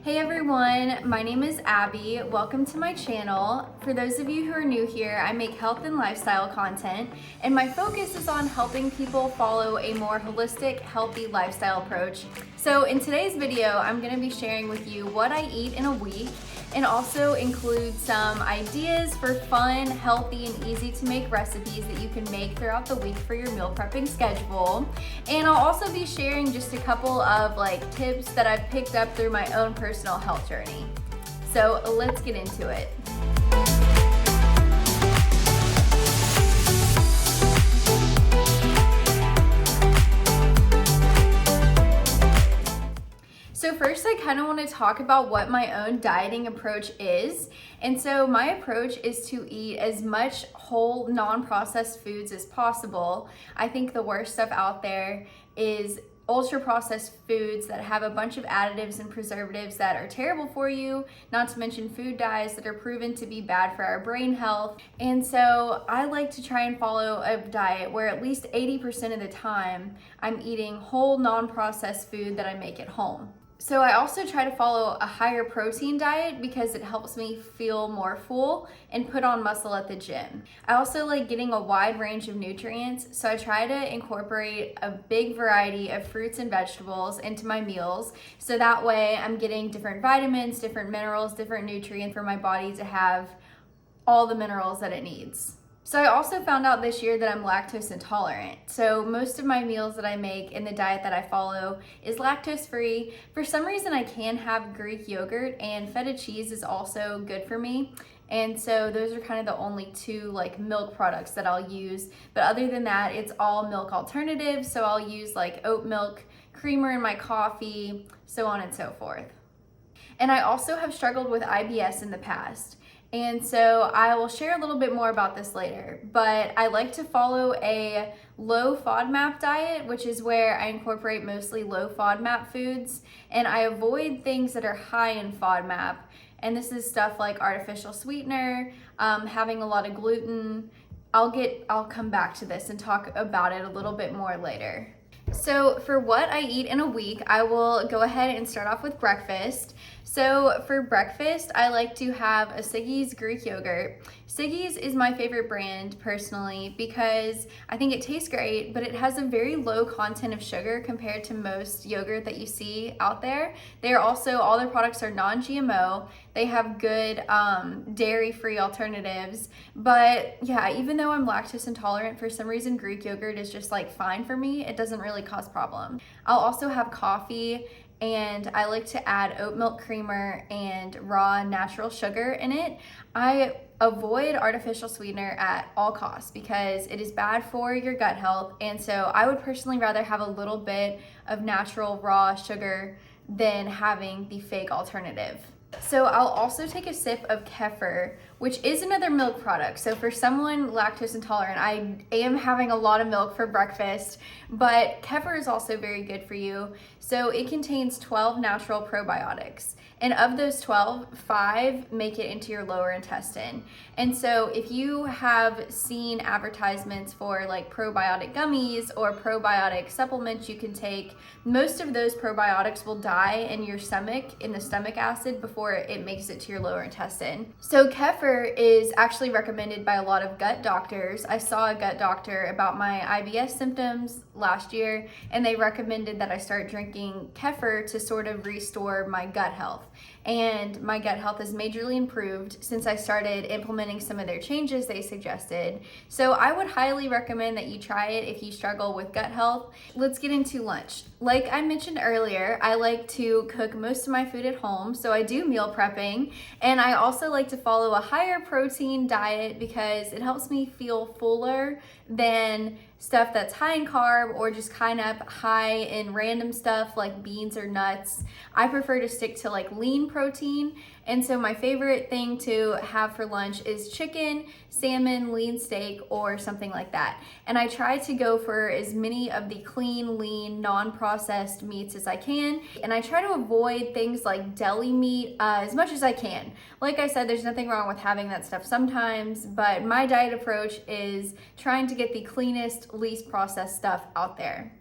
Hey everyone, my name is Abby. Welcome to my channel. For those of you who are new here, I make health and lifestyle content, and my focus is on helping people follow a more holistic, healthy lifestyle approach. So in today's video, I'm going to be sharing with you what I eat in a week and also include some ideas for fun, healthy, and easy to make recipes that you can make throughout the week for your meal prepping schedule. And I'll also be sharing just a couple of tips that I've picked up through my own personal health journey. So let's get into it. So first, I kind of want to talk about what my own dieting approach is. And so my approach is to eat as much whole, non-processed foods as possible. I think the worst stuff out there is ultra-processed foods that have a bunch of additives and preservatives that are terrible for you, not to mention food dyes that are proven to be bad for our brain health. And so I like to try and follow a diet where at least 80% of the time I'm eating whole, non-processed food that I make at home. So I also try to follow a higher protein diet because it helps me feel more full and put on muscle at the gym. I also like getting a wide range of nutrients, so I try to incorporate a big variety of fruits and vegetables into my meals, so that way I'm getting different vitamins, different minerals, different nutrients for my body to have all the minerals that it needs. So I also found out this year that I'm lactose intolerant. So most of my meals that I make in the diet that I follow is lactose free. For some reason I can have Greek yogurt, and feta cheese is also good for me. And so those are kind of the only two milk products that I'll use. But other than that, it's all milk alternatives. So I'll use oat milk, creamer in my coffee, so on and so forth. And I also have struggled with IBS in the past. And so I will share a little bit more about this later, but I like to follow a low FODMAP diet, which is where I incorporate mostly low FODMAP foods, and I avoid things that are high in FODMAP. And this is stuff like artificial sweetener, having a lot of gluten. I'll come back to this and talk about it a little bit more later. So for what I eat in a week, I will go ahead and start off with breakfast. So for breakfast, I like to have a Siggi's Greek yogurt. Siggi's is my favorite brand personally because I think it tastes great, but it has a very low content of sugar compared to most yogurt that you see out there. All their products are non-GMO. They have good dairy-free alternatives. But yeah, even though I'm lactose intolerant, for some reason Greek yogurt is just fine for me. It doesn't really cause problems. I'll also have coffee, and I like to add oat milk creamer and raw natural sugar in it. I avoid artificial sweetener at all costs because it is bad for your gut health, and so I would personally rather have a little bit of natural raw sugar than having the fake alternative. So I'll also take a sip of kefir, which is another milk product. So for someone lactose intolerant, I am having a lot of milk for breakfast, but kefir is also very good for you. So it contains 12 natural probiotics. And of those 12, 5 make it into your lower intestine. And so if you have seen advertisements for probiotic gummies or probiotic supplements you can take, most of those probiotics will die in your stomach, in the stomach acid, before it makes it to your lower intestine. So kefir is actually recommended by a lot of gut doctors. I saw a gut doctor about my IBS symptoms last year, and they recommended that I start drinking kefir to sort of restore my gut health. And my gut health has majorly improved since I started implementing some of their changes they suggested. So I would highly recommend that you try it if you struggle with gut health. Let's get into lunch. Like I mentioned earlier, I like to cook most of my food at home, so I do meal prepping. And I also like to follow a higher protein diet because it helps me feel fuller than stuff that's high in carb or just kind of high in random stuff like beans or nuts. I prefer to stick to lean protein, and so my favorite thing to have for lunch is chicken, salmon, lean steak, or something like that. And I try to go for as many of the clean, lean, non-processed meats as I can, and I try to avoid things like deli meat as much as I can. Like I said, there's nothing wrong with having that stuff sometimes, but my diet approach is trying to get the cleanest, least processed stuff out there.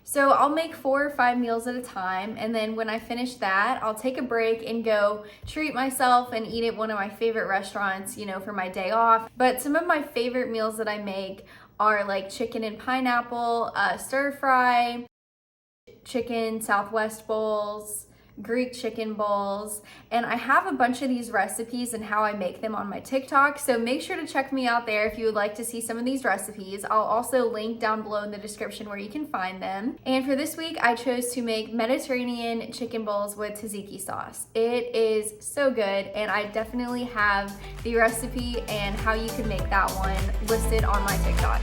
So I'll make 4 or 5 meals at a time, and then when I finish that, I'll take a break and go treat myself and eat at one of my favorite restaurants, for my day off. But some of my favorite meals that I make are like chicken and pineapple, stir fry, chicken Southwest bowls, Greek chicken bowls, and I have a bunch of these recipes and how I make them on my TikTok, so make sure to check me out there if you would like to see some of these recipes. I'll also link down below in the description where you can find them. And for this week, I chose to make Mediterranean chicken bowls with tzatziki sauce. It is so good, and I definitely have the recipe and how you can make that one listed on my TikTok.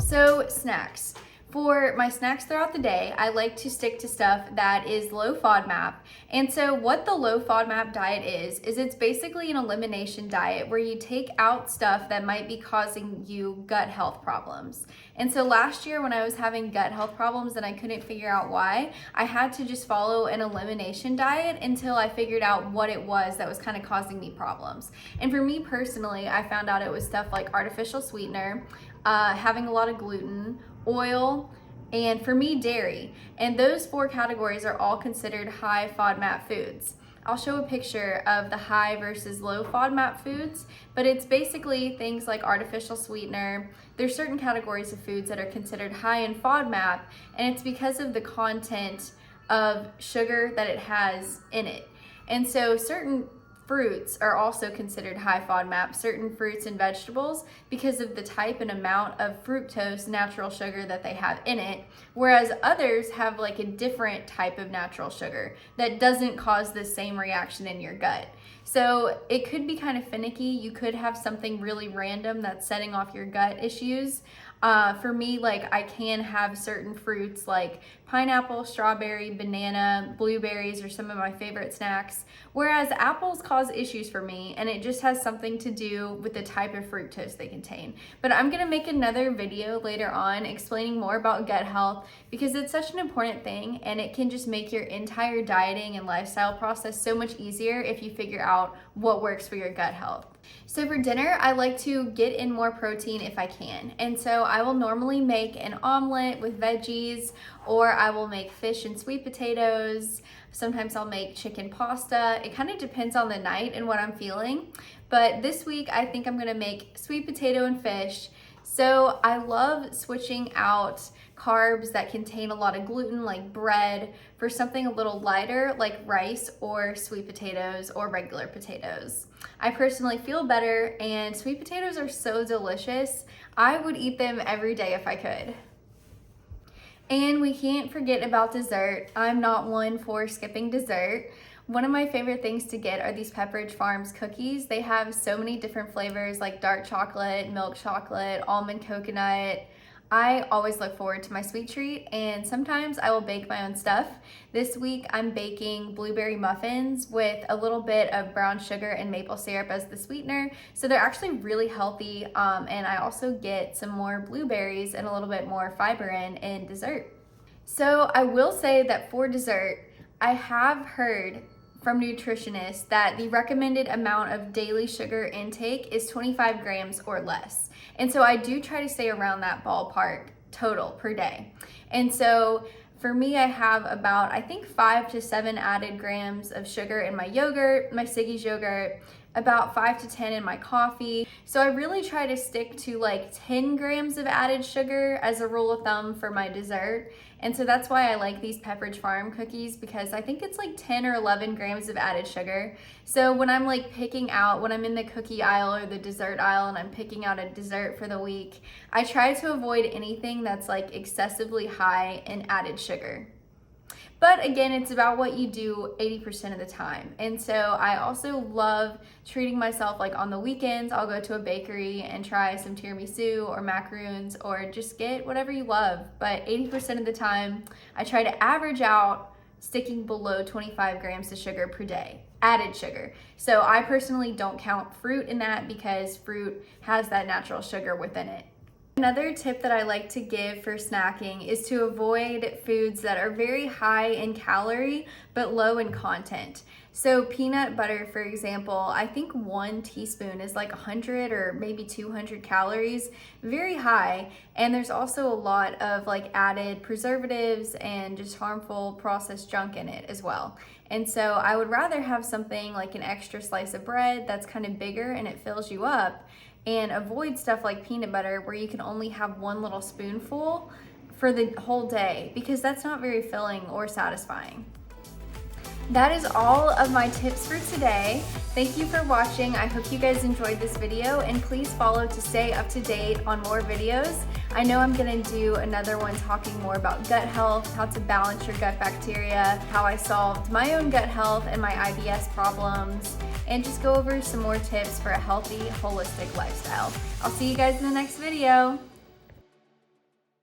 So snacks. For my snacks throughout the day, I like to stick to stuff that is low FODMAP. And so what the low FODMAP diet is it's basically an elimination diet where you take out stuff that might be causing you gut health problems. And so last year when I was having gut health problems and I couldn't figure out why, I had to just follow an elimination diet until I figured out what it was that was kind of causing me problems. And for me personally, I found out it was stuff like artificial sweetener, having a lot of gluten, oil, and for me, dairy. And those 4 categories are all considered high FODMAP foods. I'll show a picture of the high versus low FODMAP foods, but it's basically things like artificial sweetener. There's certain categories of foods that are considered high in FODMAP, and it's because of the content of sugar that it has in it. And so certain fruits are also considered high FODMAP, certain fruits and vegetables, because of the type and amount of fructose, natural sugar that they have in it, whereas others have like a different type of natural sugar that doesn't cause the same reaction in your gut. So it could be kind of finicky. You could have something really random that's setting off your gut issues. For me, like I can have certain fruits like pineapple, strawberry, banana, blueberries are some of my favorite snacks, whereas apples cause issues for me, and it just has something to do with the type of fructose they contain. But I'm gonna make another video later on explaining more about gut health because it's such an important thing, and it can just make your entire dieting and lifestyle process so much easier if you figure out what works for your gut health. So for dinner, I like to get in more protein if I can. And so I will normally make an omelet with veggies, or I will make fish and sweet potatoes. Sometimes I'll make chicken pasta. It kind of depends on the night and what I'm feeling. But this week, I think I'm gonna make sweet potato and fish. So I love switching out carbs that contain a lot of gluten like bread for something a little lighter like rice or sweet potatoes or regular potatoes. I personally feel better, and sweet potatoes are so delicious. I would eat them every day if I could. And we can't forget about dessert. I'm not one for skipping dessert. One of my favorite things to get are these Pepperidge Farms cookies. They have so many different flavors like dark chocolate, milk chocolate, almond coconut. I always look forward to my sweet treat, and sometimes I will bake my own stuff. This week I'm baking blueberry muffins with a little bit of brown sugar and maple syrup as the sweetener. So they're actually really healthy, and I also get some more blueberries and a little bit more fiber in dessert. So I will say that for dessert, I have heard from nutritionists that the recommended amount of daily sugar intake is 25 grams or less. And so I do try to stay around that ballpark total per day. And so for me, I have about, I think 5 to 7 added grams of sugar in my yogurt, my Siggy's yogurt, about 5 to 10 in my coffee. So I really try to stick to like 10 grams of added sugar as a rule of thumb for my dessert. And so that's why I like these Pepperidge Farm cookies, because I think it's like 10 or 11 grams of added sugar. So when I'm like picking out, when I'm in the cookie aisle or the dessert aisle and I'm picking out a dessert for the week, I try to avoid anything that's like excessively high in added sugar. But again, it's about what you do 80% of the time. And so I also love treating myself, like on the weekends, I'll go to a bakery and try some tiramisu or macaroons or just get whatever you love. But 80% of the time, I try to average out sticking below 25 grams of sugar per day, added sugar. So I personally don't count fruit in that because fruit has that natural sugar within it. Another tip that I like to give for snacking is to avoid foods that are very high in calorie but low in content. So peanut butter, for example, I think 1 teaspoon is like 100 or maybe 200 calories, very high. And there's also a lot of like added preservatives and just harmful processed junk in it as well. And so I would rather have something like an extra slice of bread that's kind of bigger and it fills you up, and avoid stuff like peanut butter where you can only have 1 little spoonful for the whole day, because that's not very filling or satisfying. That is all of my tips for today. Thank you for watching. I hope you guys enjoyed this video, and please follow to stay up to date on more videos. I know I'm gonna do another one talking more about gut health, how to balance your gut bacteria, how I solved my own gut health and my IBS problems, and just go over some more tips for a healthy, holistic lifestyle. I'll see you guys in the next video.